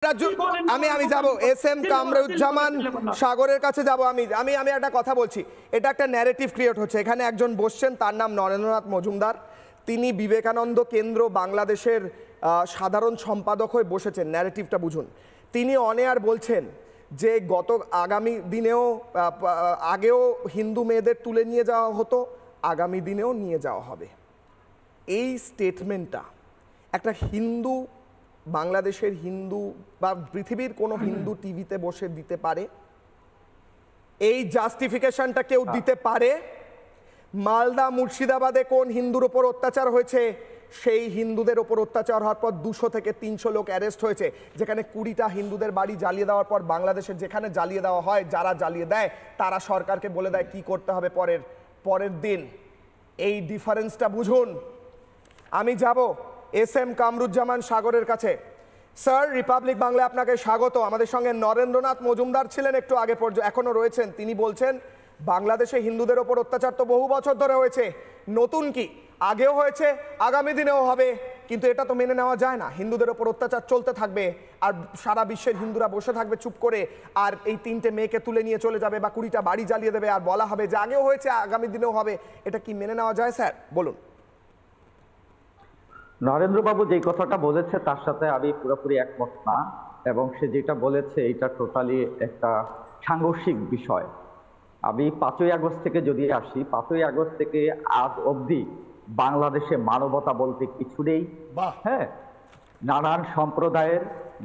আমি যাব S M Kamruzzaman সাগরের কাছে যাব। আমি একটা কথা বলছি, এটা একটা ন্যারেটিভ ক্রিয়েট হচ্ছে। এখানে একজন বসছেন, তার নাম নরেন্দ্রনাথ মজুমদার। তিনি বিবেকানন্দ কেন্দ্র বাংলাদেশের সাধারণ সম্পাদক হয়ে বসেছেন। ন্যারেটিভটা বুঝুন। তিনি অন এয়ার বলছেন যে আগামী দিনেও আগেও হিন্দু মেয়েদের তুলে নিয়ে যাওয়া হতো, আগামী দিনেও নিয়ে যাওয়া হবে। এই স্টেটমেন্টটা একটা হিন্দু, বাংলাদেশের হিন্দু বা পৃথিবীর কোনো হিন্দু টিভিতে বসে দিতে পারে? এই জাস্টিফিকেশনটা কেউ দিতে পারে? মালদা মুর্শিদাবাদে কোন হিন্দুর ওপর অত্যাচার হয়েছে, সেই হিন্দুদের ওপর অত্যাচার হওয়ার পর 200 থেকে 300 লোক অ্যারেস্ট হয়েছে। যেখানে 20টা হিন্দুদের বাড়ি জ্বালিয়ে দেওয়ার পর বাংলাদেশের যেখানে জ্বালিয়ে দেওয়া হয়, যারা জ্বালিয়ে দেয় তারা সরকারকে বলে দেয় কি করতে হবে পরের দিন। এই ডিফারেন্সটা বুঝুন। আমি যাব এস এম কামরুজ্জামান সাগরের কাছে। স্যার, রিপাবলিক বাংলা আপনাকে স্বাগত। আমাদের সঙ্গে নরেন্দ্রনাথ মজুমদার ছিলেন একটু আগে পর্যন্ত, এখনো রয়েছেন। তিনি বলছেন বাংলাদেশে হিন্দুদের ওপর অত্যাচার তো বহু বছর ধরে হয়েছে, নতুন কি, আগেও হয়েছে, আগামী দিনেও হবে। কিন্তু এটা তো মেনে নেওয়া যায় না, হিন্দুদের ওপর অত্যাচার চলতে থাকবে আর সারা বিশ্বের হিন্দুরা বসে থাকবে চুপ করে, আর এই 3টে মেয়েকে তুলে নিয়ে চলে যাবে বা 20টা বাড়ি জ্বালিয়ে দেবে আর বলা হবে যে আগেও হয়েছে, আগামী দিনেও হবে। এটা কি মেনে নেওয়া যায় স্যার? বলুন। নরেন্দ্রবাবু যে কথাটা বলেছে তার সাথে আমি পুরোপুরি একমত না, এবং সে যেটা বলেছে এটা টোটালি একটা সাংঘর্ষিক বিষয়। আমি 5ই আগস্ট থেকে যদি আসি, 5ই আগস্ট থেকে আজ অবধি বাংলাদেশে মানবতা বলতে কিছু নেই। হ্যাঁ, নানান সম্প্রদায়ের,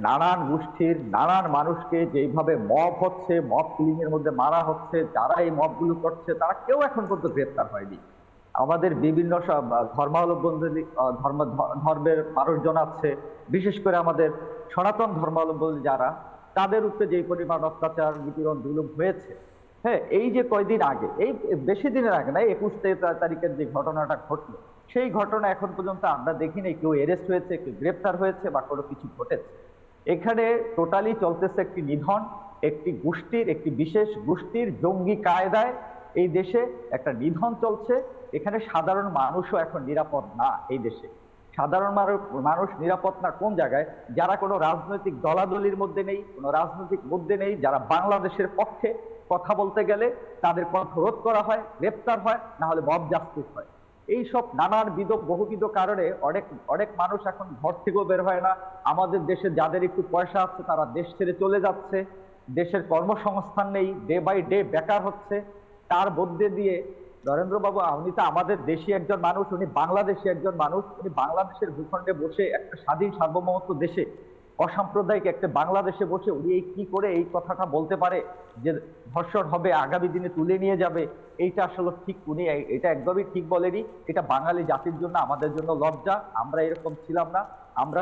নানান গোষ্ঠীর, নানান মানুষকে যেইভাবে মব হচ্ছে, মব কিলিং এর মধ্যে মারা হচ্ছে, যারা এই মবগুলো করছে তারা কেউ এখন পর্যন্ত গ্রেপ্তার হয়নি। আমাদের বিভিন্ন ধর্মাবলম্বী ধর্মের মানুষজন আছে, বিশেষ করে আমাদের সনাতন ধর্মাবলম্বী যারা, তাদের উপরে যে পরিমাণ অত্যাচার নিপীড়ন জুলুম হয়েছে, হ্যাঁ, এই যে কয়দিন আগে, এই বেশি দিনের আগে না, 21 তারিখের যে ঘটনাটা ঘটলো, সেই ঘটনা এখন পর্যন্ত আমরা দেখিনি কেউ অ্যারেস্ট হয়েছে, কেউ গ্রেপ্তার হয়েছে বা কোনো কিছু ঘটেছে। এখানে টোটালি চলতেছে একটি নিধন, একটি গোষ্ঠীর, একটি বিশেষ গোষ্ঠীর জঙ্গি কায়দায় এই দেশে একটা নিধন চলছে। এখানে সাধারণ মানুষও এখন নিরাপদ না। এই দেশে সাধারণ মানুষ নিরাপদ না কোন জায়গায়? যারা কোনো রাজনৈতিক দলাদলির মধ্যে নেই, কোনো রাজনৈতিক মধ্যে নেই, যারা বাংলাদেশের পক্ষে কথা বলতে গেলে তাদের কণ্ঠ রোধ করা হয়, গ্রেপ্তার হয়, না হলে মব জাস্টিস হয়। এইসব নানানবিধ বহুবিধ কারণে অনেক মানুষ এখন ঘর থেকেও বের হয় না। আমাদের দেশে যাদের একটু পয়সা আছে তারা দেশ ছেড়ে চলে যাচ্ছে, দেশের কর্মসংস্থান নেই, ডে বাই ডে বেকার হচ্ছে। তার মধ্যে দিয়ে নরেন্দ্রবাবু, উনি তো আমাদের দেশি একজন মানুষ, উনি বাংলাদেশি একজন মানুষ, উনি বাংলাদেশের ভূখণ্ডে বসে একটা স্বাধীন সার্বভৌমত্ব দেশে, অসাম্প্রদায়িক একটা বাংলাদেশে বসে উনি কি করে এই কথাটা বলতে পারে যে ধর্ষণ হবে, আগামী দিনে তুলে নিয়ে যাবে? এইটা আসলে ঠিক, উনি এটা একদমই ঠিক বলেনি। এটা বাঙালি জাতির জন্য, আমাদের জন্য লজ্জা। আমরা এরকম ছিলাম না। আমরা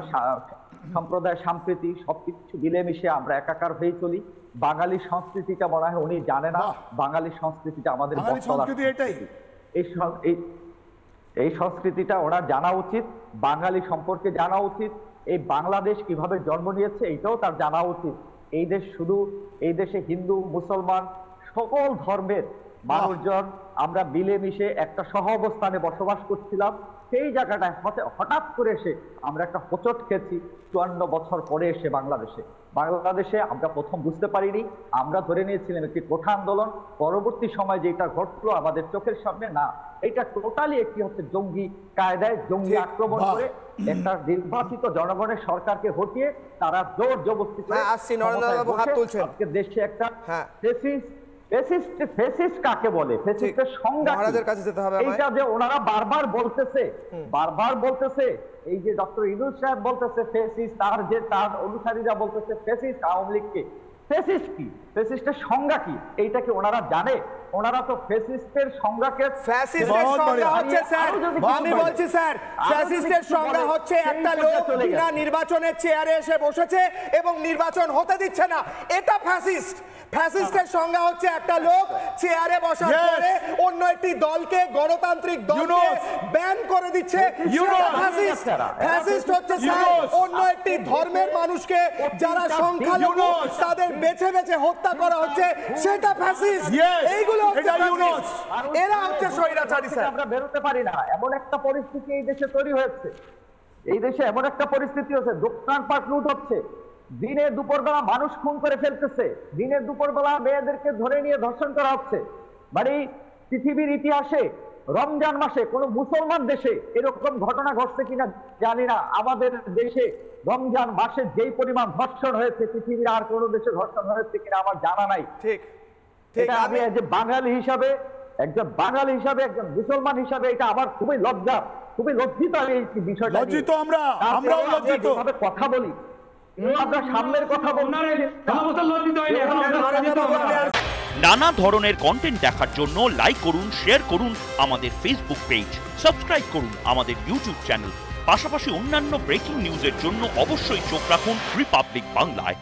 সম্প্রদায়, সম্প্রীতি সবকিছু মিলেমিশে আমরা একাকার হয়ে চলি। বাঙালি সংস্কৃতিটা মনে হয় উনি জানে না। বাঙালি সংস্কৃতিটা আমাদের এই সংস্কৃতিটা ওনার জানা উচিত, বাঙালি সম্পর্কে জানা উচিত। এই বাংলাদেশ কিভাবে জন্ম নিয়েছে এইটাও তার জানা উচিত। এই দেশ শুধু, এই দেশে হিন্দু, মুসলমান, সকল ধর্মের মানুষজন আমরা মিলেমিশে একটা সহ অবস্থানে বসবাস করছিলাম। সেই জায়গাটায় হঠাৎ করে এসে আমরা একটা হোঁচট খেয়েছি 54 বছর পরে এসে বাংলাদেশে আমরা প্রথম বুঝতে পারিনি। আমরা ধরে নিয়েছিলাম একটি কোঠা আন্দোলন, পরবর্তী সময় যেটা ঘটলো আমাদের চোখের সামনে, না, এটা টোটালি একটি হচ্ছে জঙ্গি কায়দায়, জঙ্গি আক্রমণ করে একটা নির্বাচিত জনগণের সরকারকে হটিয়ে তারা জোর জবরদস্তি করে দেশে একটা ফেসিস্ট কাকে বলে, ফেসিস্টের সংজ্ঞা এইটা যে ওনারা বারবার বলতেছে, এই যে ডক্টর ইউনূস সাহেব বলতেছে ফেসিস্ট, তার অনুসারীরা বলতেছে ফেসিস্ট আওয়ামী লীগকে। ফেসিস্ট কি, ফেসিস্টের সংজ্ঞা কি, এইটা কি ওনারা জানে? ওনারা তো ফেসিস্টের সংজ্ঞাকে, ফ্যাসিস্টের সংজ্ঞা হচ্ছে স্যার, আমি বলছি স্যার, ফ্যাসিস্টের সংজ্ঞা হচ্ছে একটা লোক বিনা নির্বাচনে চেয়ারে এসে বসেছে এবং নির্বাচন হতে দিচ্ছে না, এটা ফ্যাসিস্ট। ফ্যাসিস্টের সংজ্ঞা হচ্ছে একটা লোক চেয়ারে বসার পরে অন্য একটি দলকে, গণতান্ত্রিক দলকে ব্যান করে দিচ্ছে, সেটা ফ্যাসিস্ট। ফ্যাসিস্ট হচ্ছে স্যার অন্য একটি ধর্মের মানুষকে যারা সংখ্যালঘু তাদের বেছে বেছে হত্যা করা হচ্ছে, সেটা ফ্যাসিস্ট। এইগুলো হচ্ছে ফ্যাসিস্ট, এরা হচ্ছে স্বৈরাচারী স্যার। আমরা বেরোতে পারি না, এমন একটা পরিস্থিতি এই দেশে তৈরি হয়েছে। এই দেশে এমন একটা পরিস্থিতি হচ্ছে, দোকানপাট লুট হচ্ছে, দিনে দুপুরবেলা মানুষ খুন করে ফেলতেছে, দিনে দুপুরবেলা মেয়েদেরকে ধরে নিয়ে ধর্ষণ করা হচ্ছে। মানে পৃথিবীর ইতিহাসে রমজান মাসে কোন মুসলমান দেশে এরকম ঘটনা ঘটছে কিনা জানি না। আমাদের দেশে রমজান মাসে যেই পরিমাণ ধর্ষণ হয়েছে পৃথিবীর আর কোন দেশে ধর্ষণ হয়েছে কিনা আমার জানা নাই। ঠিক ঠিক এটা আমি যে বাঙালি হিসাবে, একজন বাঙালি হিসাবে, একজন মুসলমান হিসাবে এটা আমার খুবই লজ্জা, খুবই লজ্জিত আমি এই বিষয়টা। লজ্জিত আমরাও লজ্জিত। কথা বলি, আমরা সামনের কথা বলছি, নানা ধরনের কন্টেন্ট দেখার জন্য লাইক করুন, শেয়ার করুন আমাদের ফেসবুক পেজ, সাবস্ক্রাইব করুন আমাদের ইউটিউব চ্যানেল। পাশাপাশি অন্যান্য ব্রেকিং নিউজের জন্য অবশ্যই চোখ রাখুন রিপাবলিক বাংলায়।